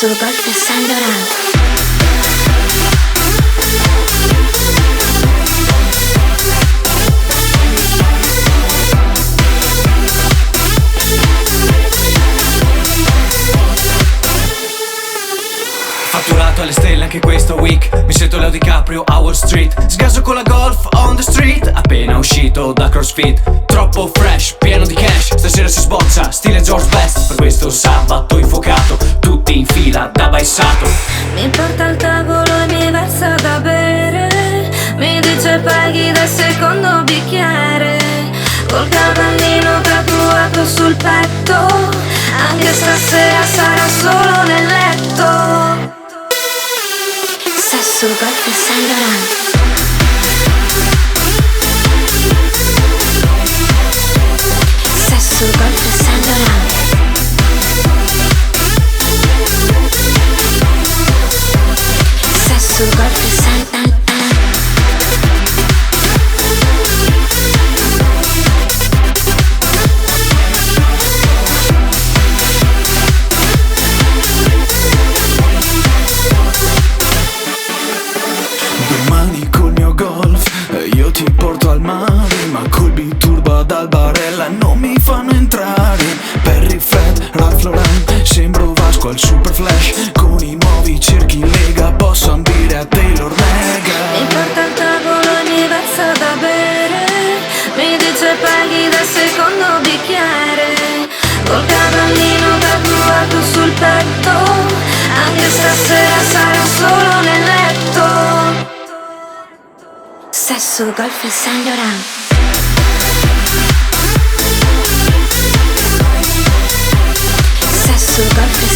Sesso, golf e Saint Laurent. Fatturato alle stelle anche questa week. Mi sento Leo Di Caprio a Wall Street. Sgaso con la golf on the street. Appena uscito da crossfit. Troppo fresh, pieno di cash. Stasera si sboccia, stile George Best. Per questo sabato infuocato. Tutti in fila da Baessato. Mi porta al tavolo e mi versa da bere. Mi dice paghi dal secondo bicchiere. Col cavallino tatuato sul petto. Anche stasera sarà solo nel letto. Sesso, golf e Saint Laurent. Sesso, golf e Saint Laurent. Sesso, golf e Saint Laurent. Domani col mio golf io ti porto al mare, ma col biturbo dal barella non mi fanno entrare. Perry Fred, Ralph Lauren, sembro Vasco al Super Flash. Con i nuovi cerchi in lega posso ambire a Taylor Mega. Mi porta al tavolo e mi versa da bere. Mi dice paghi dal secondo bicchiere. Col cavallino tatuato sul petto. Anche stasera sarà solo nel letto. Sesso, golf e Saint Laurent. Sesso, golf e